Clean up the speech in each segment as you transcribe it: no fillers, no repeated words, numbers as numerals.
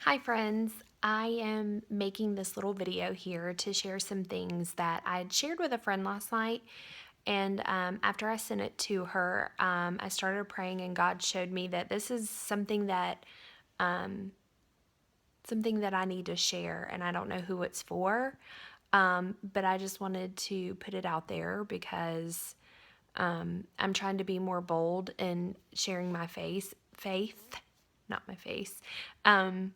Hi friends, I am making this little video here to share some things that I had shared with a friend last night. And after I sent it to her, I started praying, and God showed me that this is um, something that I need to share, and I don't know who it's for. But I just wanted to put it out there because I'm trying to be more bold in sharing my faith, not my face. Um,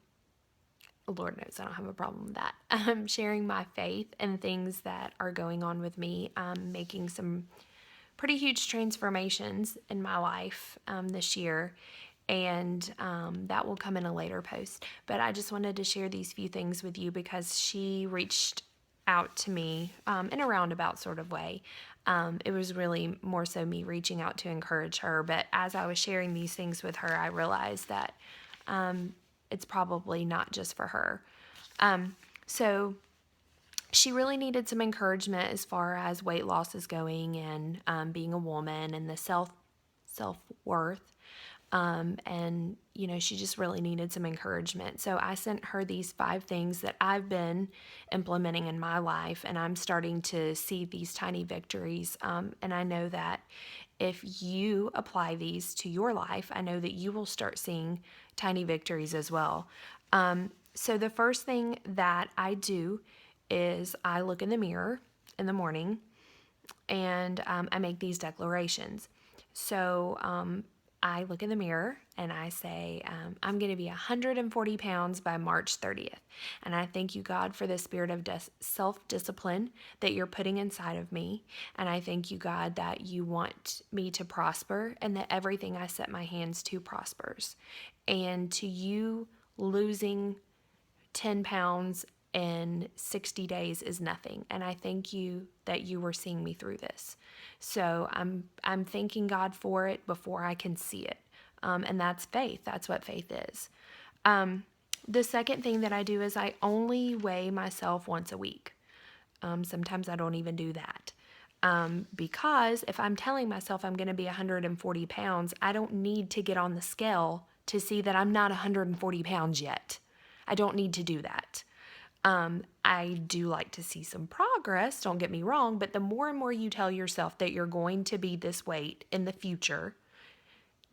Lord knows I don't have a problem with that. Sharing my faith and things that are going on with me. Making some pretty huge transformations in my life this year, and that will come in a later post. But I just wanted to share these few things with you because she reached out to me in a roundabout sort of way. It was really more so me reaching out to encourage her. But as I was sharing these things with her, I realized that it's probably not just for her. So she really needed some encouragement as far as weight loss is going, and being a woman, and the self worth. And she just really needed some encouragement. So I sent her these 5 things that I've been implementing in my life, and I'm starting to see these tiny victories. And I know that if you apply these to your life, I know that you will start seeing tiny victories as well. So the first thing that I do is I look in the mirror in the morning, and I make these declarations. So I look in the mirror and I say, I'm going to be 140 pounds by March 30th. And I thank you, God, for the spirit of self discipline that you're putting inside of me. And I thank you, God, that you want me to prosper, and that everything I set my hands to prospers. And to you, losing 10 pounds in 60 days is nothing. And I thank you that you were seeing me through this. So I'm thanking God for it before I can see it. And that's faith. That's what faith is. The second thing that I do is I only weigh myself once a week. Sometimes I don't even do that. Because if I'm telling myself I'm going to be 140 pounds, I don't need to get on the scale to see that I'm not 140 pounds yet. I don't need to do that. I do like to see some progress, don't get me wrong, but the more and more you tell yourself that you're going to be this weight in the future,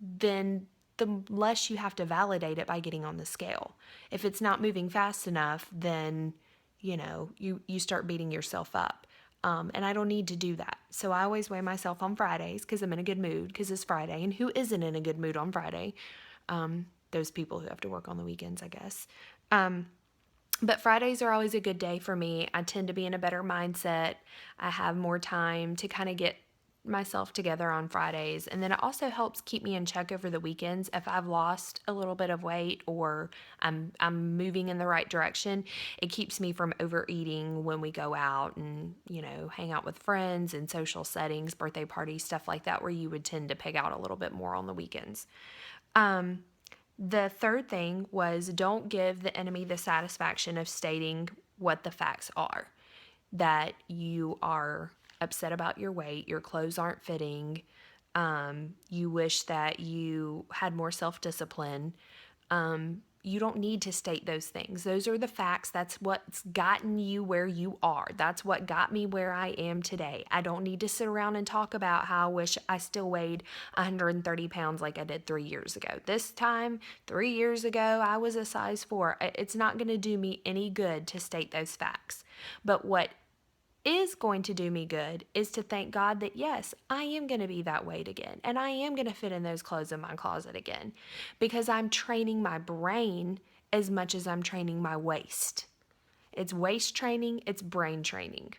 then the less you have to validate it by getting on the scale. If it's not moving fast enough, then you start beating yourself up. And I don't need to do that. So I always weigh myself on Fridays because I'm in a good mood, because it's Friday. And who isn't in a good mood on Friday? Those people who have to work on the weekends, I guess. But Fridays are always a good day for me. I tend to be in a better mindset. I have more time to kind of get myself together on Fridays. And then it also helps keep me in check over the weekends. If I've lost a little bit of weight, or I'm moving in the right direction, it keeps me from overeating when we go out and, hang out with friends in social settings, birthday parties, stuff like that, where you would tend to pig out a little bit more on the weekends. The third thing was, don't give the enemy the satisfaction of stating what the facts are. That you are upset about your weight, your clothes aren't fitting, you wish that you had more self discipline. You don't need to state those things. Those are the facts. That's what's gotten you where you are. That's what got me where I am today. I don't need to sit around and talk about how I wish I still weighed 130 pounds like I did 3 years ago. This time, 3 years ago, I was a size 4. It's not going to do me any good to state those facts. But what is going to do me good is to thank God that, yes, I am going to be that weight again, and I am going to fit in those clothes in my closet again, because I'm training my brain as much as I'm training my waist. It's waist training, it's brain training.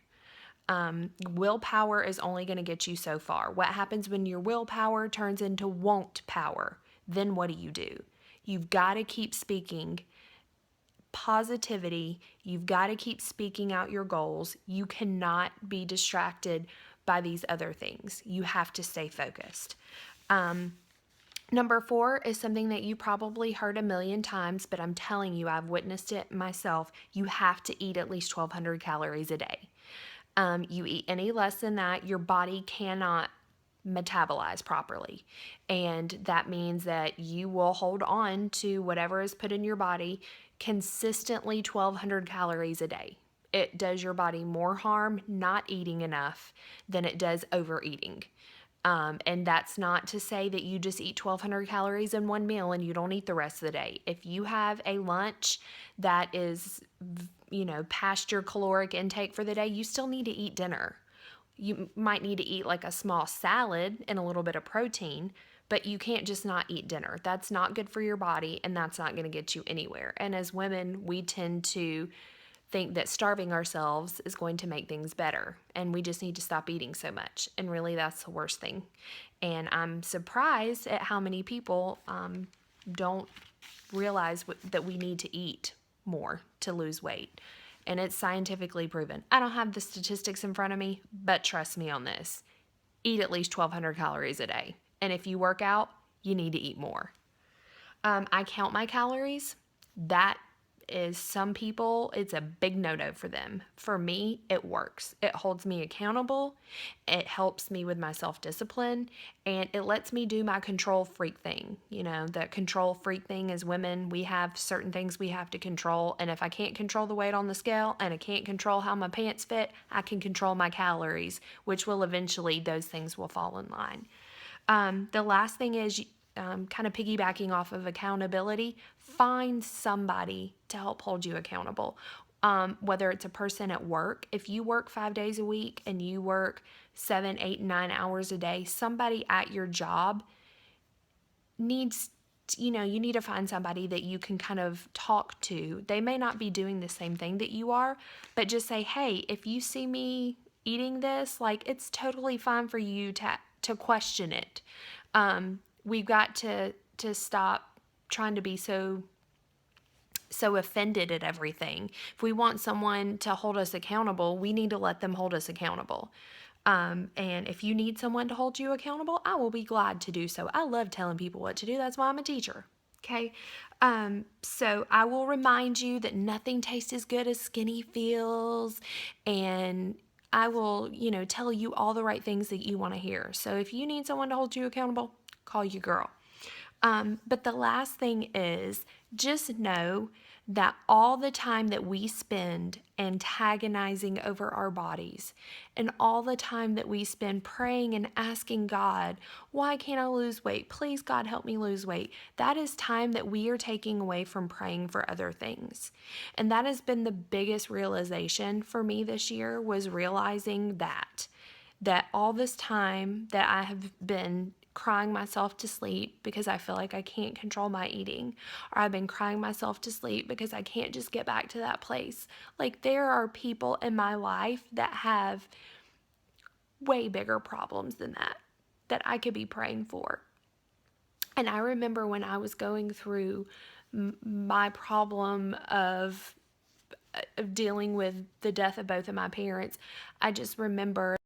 Willpower is only going to get you so far. What happens when your willpower turns into won't power? Then what do? You've got to keep speaking positivity. You've got to keep speaking out your goals. You cannot be distracted by these other things. You have to stay focused. Number 4 is something that you probably heard a million times, but I'm telling you, I've witnessed it myself. You have to eat at least 1,200 calories a day. You eat any less than that, your body cannot metabolize properly. And that means that you will hold on to whatever is put in your body consistently 1,200 calories a day. It does your body more harm not eating enough than it does overeating. And that's not to say that you just eat 1,200 calories in one meal and you don't eat the rest of the day. If you have a lunch that is, past your caloric intake for the day, you still need to eat dinner. You might need to eat like a small salad and a little bit of protein, but you can't just not eat dinner. That's not good for your body, and that's not going to get you anywhere. And as women, we tend to think that starving ourselves is going to make things better, and we just need to stop eating so much. And really, that's the worst thing. And I'm surprised at how many people don't realize that we need to eat more to lose weight. And it's scientifically proven. I don't have the statistics in front of me, but trust me on this. Eat at least 1,200 calories a day. And if you work out, you need to eat more. I count my calories. That is, some people, it's a big no-no for them. For me, it works. It holds me accountable. It helps me with my self-discipline, and it lets me do my control freak thing. The control freak thing is women, we have certain things we have to control, and if I can't control the weight on the scale and I can't control how my pants fit, I can control my calories, which will eventually, those things will fall in line. The last thing is, kind of piggybacking off of accountability, find somebody to help hold you accountable. Whether it's a person at work, if you work 5 days a week and you work 7, 8, 9 hours a day, somebody at your job needs, you need to find somebody that you can kind of talk to. They may not be doing the same thing that you are, but just say, hey, if you see me eating this, like, it's totally fine for you to question it. We've got to stop trying to be so offended at everything. If we want someone to hold us accountable, we need to let them hold us accountable. And if you need someone to hold you accountable, I will be glad to do so. I love telling people what to do. That's why I'm a teacher. Okay. So I will remind you that nothing tastes as good as skinny feels, and I will, tell you all the right things that you want to hear. So if you need someone to hold you accountable, call your girl. But the last thing is, just know that all the time that we spend antagonizing over our bodies, and all the time that we spend praying and asking God, why can't I lose weight? Please, God, help me lose weight. That is time that we are taking away from praying for other things. And that has been the biggest realization for me this year, was realizing that all this time that I have been crying myself to sleep because I feel like I can't control my eating, or I've been crying myself to sleep because I can't just get back to that place. Like, there are people in my life that have way bigger problems than that I could be praying for. And I remember when I was going through my problem of dealing with the death of both of my parents, I just remember